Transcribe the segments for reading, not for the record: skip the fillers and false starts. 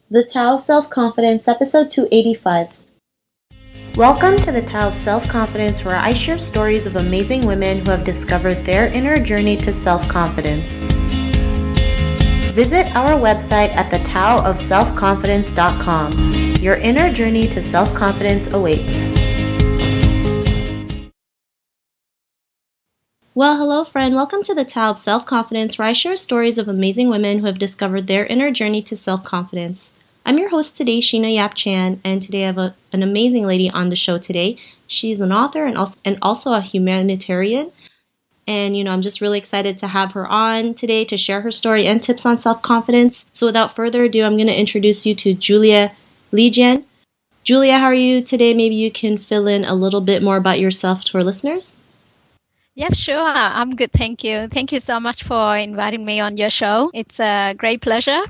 The Tao of Self-Confidence, episode 285. Welcome to the Tao of Self-Confidence, where I share stories of amazing women who have discovered their inner journey to self-confidence. Visit our website at thetaoofselfconfidence.com. Your inner journey to self-confidence awaits. Well, hello friend. Welcome to the Tao of Self-Confidence, where I share stories of amazing women who have discovered their inner journey to self-confidence. I'm your host today, Sheena Yap Chan, and today I have an amazing lady on the show today. She's an author and also a humanitarian. And, I'm just really excited to have her on today to share her story and tips on self-confidence. So without further ado, I'm going to introduce you to Julia Legian. Julia, how are you today? Maybe you can fill in a little bit more about yourself to our listeners. Yeah, sure. I'm good. Thank you. Thank you so much for inviting me on your show. It's a great pleasure.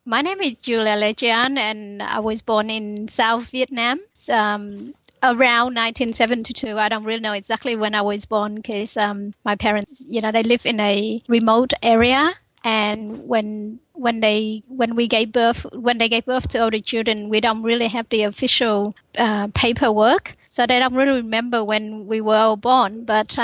My name is Julia Legian, and I was born in South Vietnam around 1972. I don't really know exactly when I was born because my parents, they live in a remote area. And when they gave birth to all the children, we don't really have the official paperwork, so they don't really remember when we were all born. But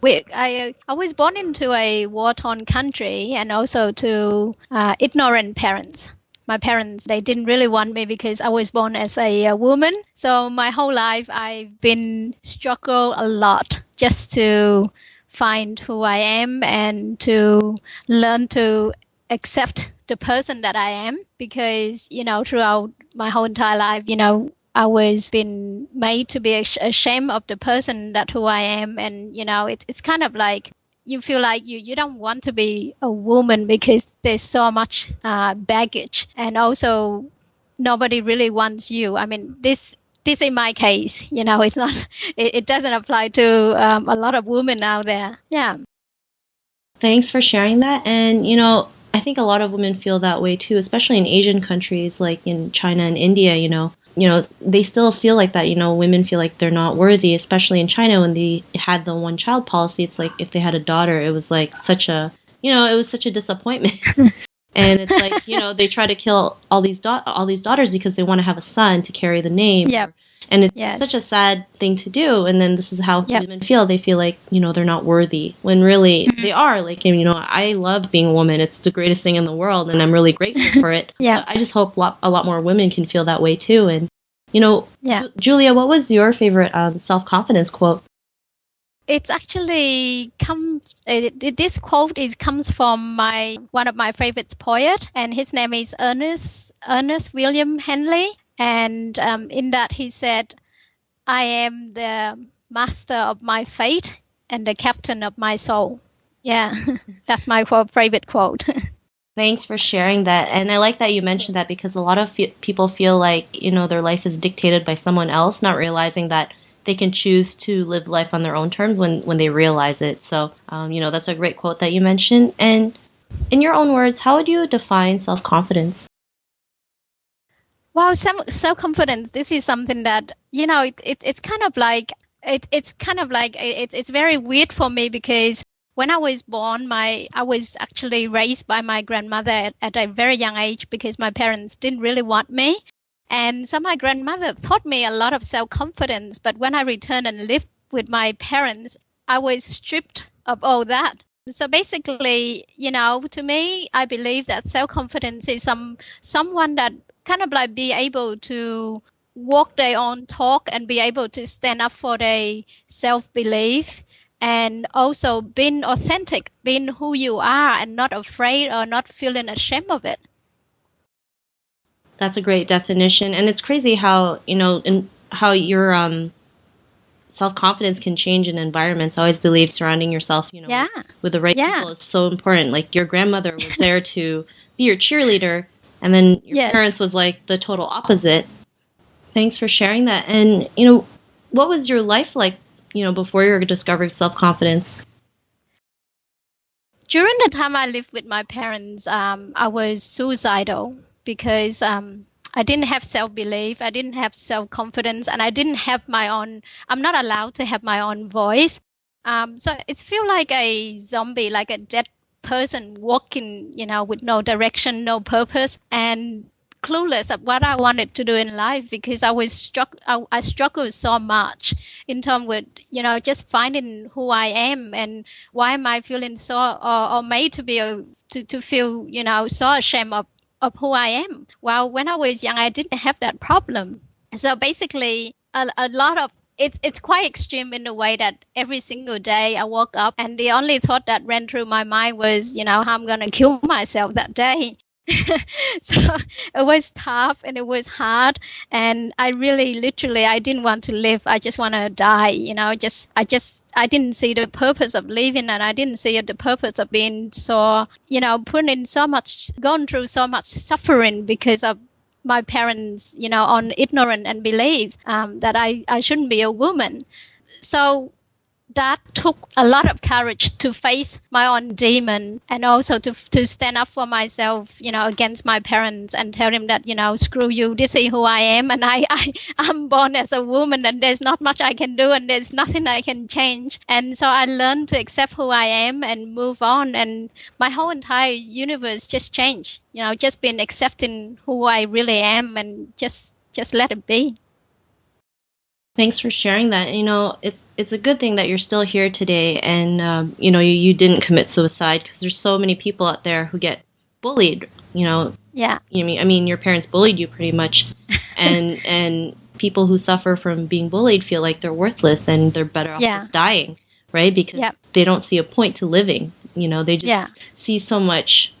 I was born into a war-torn country and also to ignorant parents. My parents, they didn't really want me because I was born as a woman. So my whole life I've been struggle a lot just to find who I am and to learn to accept the person that I am because, throughout my whole entire life, I was been made to be ashamed of the person that who I am. And, it's kind of like you feel like you don't want to be a woman because there's so much baggage. And also nobody really wants you. I mean, this in my case, it's not, it doesn't apply to a lot of women out there. Yeah. Thanks for sharing that. And, I think a lot of women feel that way too, especially in Asian countries like in China and India, they still feel like that, women feel like they're not worthy, especially in China when they had the one child policy. It's like if they had a daughter, it was like such a disappointment. And it's like, they try to kill all these daughters because they want to have a son to carry the name. Yep. And it's such a sad thing to do. And then this is how women feel. They feel like, they're not worthy when really they are. Like, I love being a woman. It's the greatest thing in the world. And I'm really grateful for it. Yeah. But I just hope a lot more women can feel that way too. And, Yeah. Julia, what was your favorite self-confidence quote? It's actually this quote comes from one of my favorite poets, and his name is Ernest William Henley. And in that he said, "I am the master of my fate and the captain of my soul." Yeah, that's my favorite quote. Thanks for sharing that. And I like that you mentioned that because a lot of people feel like, their life is dictated by someone else, not realizing that they can choose to live life on their own terms when they realize it. So, that's a great quote that you mentioned. And in your own words, how would you define self-confidence? Well, self-confidence, this is something that, it's kind of like, it's very weird for me because when I was born, I was actually raised by my grandmother at a very young age because my parents didn't really want me. And so my grandmother taught me a lot of self-confidence. But when I returned and lived with my parents, I was stripped of all that. So basically, to me, I believe that self-confidence is someone that kind of like be able to walk their own talk and be able to stand up for their self-belief and also being authentic, being who you are and not afraid or not feeling ashamed of it. That's a great definition. And it's crazy how, how your self-confidence can change in environments. I always believe surrounding yourself, with the right people is so important. Like your grandmother was there to be your cheerleader, and then your parents was like the total opposite. Thanks for sharing that. And, what was your life like, before you discovered self-confidence? During the time I lived with my parents, I was suicidal because I didn't have self-belief, I didn't have self-confidence, and I didn't have I'm not allowed to have my own voice. So it feels like a zombie, like a dead person walking, with no direction, no purpose. And clueless of what I wanted to do in life, because I struggled so much in terms with, just finding who I am and why am I feeling so, or made to be, to feel, so ashamed of who I am. Well, when I was young, I didn't have that problem. So basically, a lot of it's quite extreme in the way that every single day I woke up and the only thought that ran through my mind was, how I'm going to kill myself that day. So it was tough and it was hard, and I really literally I didn't want to live. I just want to die, I didn't see the purpose of living, and I didn't see the purpose of being so, put in so much, going through so much suffering because of my parents, on ignorance and belief that I shouldn't be a woman. So that took a lot of courage to face my own demon, and also to stand up for myself, against my parents and tell them that, screw you, this is who I am, and I'm born as a woman, and there's not much I can do, and there's nothing I can change. And so I learned to accept who I am and move on, and my whole entire universe just changed. Just been accepting who I really am and just let it be. Thanks for sharing that. It's a good thing that you're still here today, and you didn't commit suicide, because there's so many people out there who get bullied. Yeah. I mean, your parents bullied you pretty much, and people who suffer from being bullied feel like they're worthless and they're better off just dying, right? Because they don't see a point to living. They just see so much,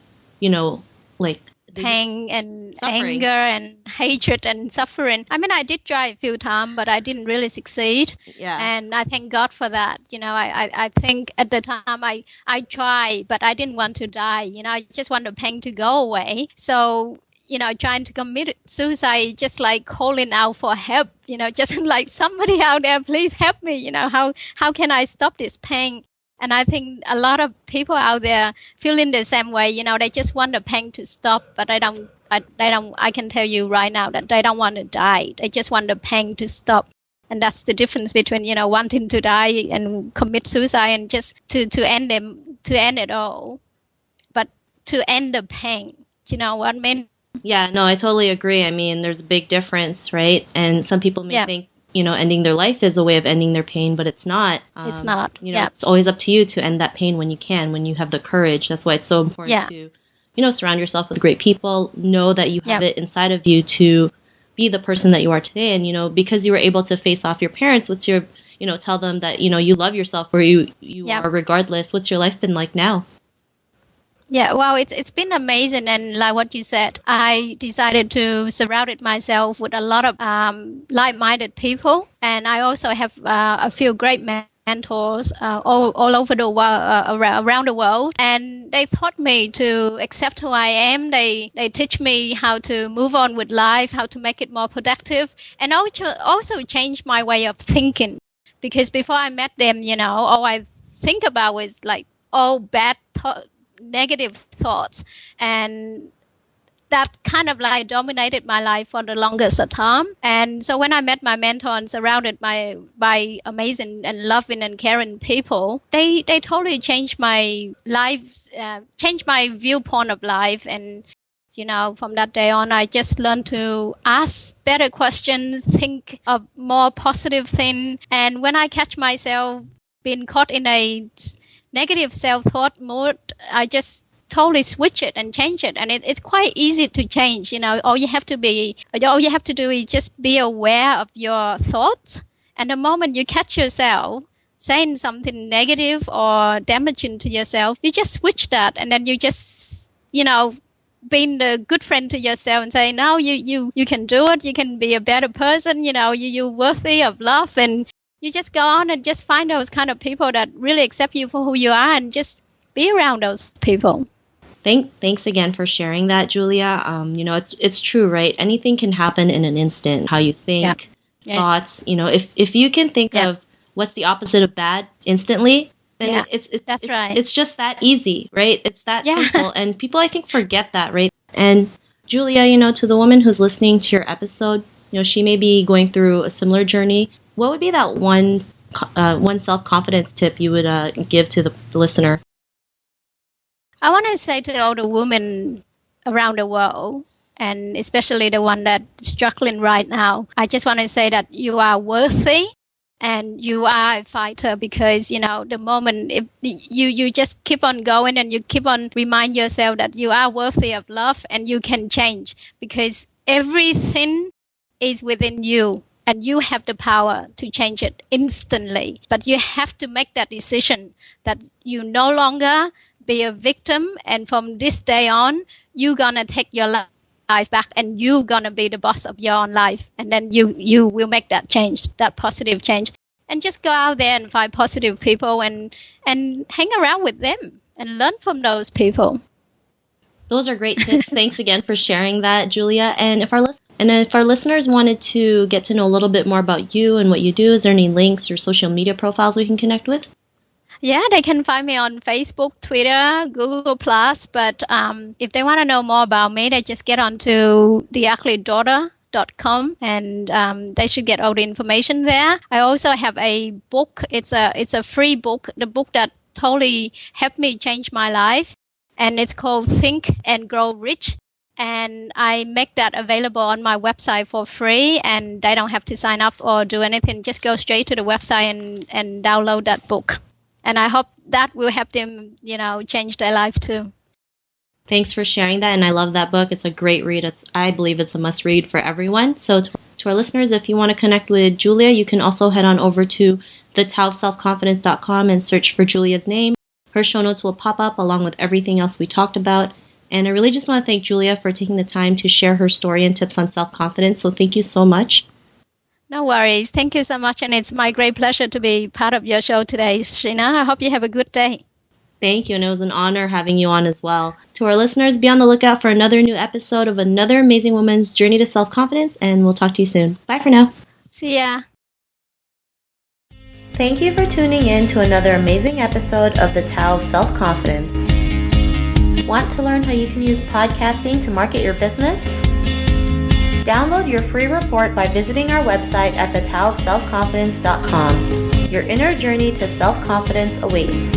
like pain and suffering. Anger and hatred and suffering. I mean, I did try a few times, but I didn't really succeed. Yeah. And I thank God for that. I think at the time I tried, but I didn't want to die. I just want the pain to go away. So, trying to commit suicide, just like calling out for help, just like somebody out there, please help me. How can I stop this pain? And I think a lot of people out there feeling the same way. They just want the pain to stop, but they don't. I can tell you right now that they don't want to die. They just want the pain to stop, and that's the difference between wanting to die and commit suicide and just to end it all, but to end the pain. You know what I mean? Yeah, no, I totally agree. I mean, there's a big difference, right? And some people may think, ending their life is a way of ending their pain, but it's not. It's not. It's always up to you to end that pain when you can, when you have the courage. That's why it's so important to, surround yourself with great people. Know that you have it inside of you to be the person that you are today. And, because you were able to face off your parents, what's your, tell them that, you love yourself where you are regardless. What's your life been like now? Yeah, well, it's been amazing, and like what you said, I decided to surround myself with a lot of like-minded people, and I also have a few great mentors all over the world, around the world, and they taught me to accept who I am. They teach me how to move on with life, how to make it more productive, and also change my way of thinking. Because before I met them, all I think about was like all bad negative thoughts, and that kind of like dominated my life for the longest time. And so when I met my mentor and surrounded by amazing and loving and caring people, they totally changed my life, changed my viewpoint of life. And from that day on, I just learned to ask better questions, think of more positive things. And when I catch myself being caught in a negative self-thought mood, I just totally switch it and change it, and it's quite easy to change. All you have to do is just be aware of your thoughts, and the moment you catch yourself saying something negative or damaging to yourself, you just switch that, and then you just being the good friend to yourself and say, no, you can do it, you can be a better person, you're worthy of love. And you just go on and just find those kind of people that really accept you for who you are, and just be around those people. Thanks again for sharing that, Julia. It's true, right? Anything can happen in an instant. How you think, thoughts. If you can think of what's the opposite of bad instantly, then that's right. It's just that easy, right? It's that simple, and people I think forget that, right? And Julia, to the woman who's listening to your episode, she may be going through a similar journey. What would be that one self-confidence tip you would give to the listener? I want to say to all the women around the world and especially the one that's struggling right now. I just want to say that you are worthy and you are a fighter, because, the moment if you just keep on going and you keep on remind yourself that you are worthy of love and you can change, because everything is within you and you have the power to change it instantly. But you have to make that decision that you no longer be a victim, and from this day on, you're going to take your life back and you're going to be the boss of your own life. And then you will make that change, that positive change. And just go out there and find positive people and hang around with them and learn from those people. Those are great tips. Thanks again for sharing that, Julia. And if our listeners wanted to get to know a little bit more about you and what you do, is there any links or social media profiles we can connect with? Yeah, they can find me on Facebook, Twitter, Google+. But if they want to know more about me, they just get onto theugly.daughter.com and they should get all the information there. I also have a book. It's a free book, the book that totally helped me change my life. And it's called Think and Grow Rich. And I make that available on my website for free, and they don't have to sign up or do anything. Just go straight to the website and download that book. And I hope that will help them, change their life too. Thanks for sharing that. And I love that book. It's a great read. I believe it's a must read for everyone. So to our listeners, if you want to connect with Julia, you can also head on over to thetowofselfconfidence.com and search for Julia's name. Her show notes will pop up along with everything else we talked about. And I really just want to thank Julia for taking the time to share her story and tips on self-confidence. So thank you so much. No worries. Thank you so much. And it's my great pleasure to be part of your show today, Sheena. I hope you have a good day. Thank you. And it was an honor having you on as well. To our listeners, be on the lookout for another new episode of another amazing woman's journey to self-confidence. And we'll talk to you soon. Bye for now. See ya. Thank you for tuning in to another amazing episode of the Tao of Self-Confidence. Want to learn how you can use podcasting to market your business? Download your free report by visiting our website at thetowofselfconfidence.com. Your inner journey to self-confidence awaits.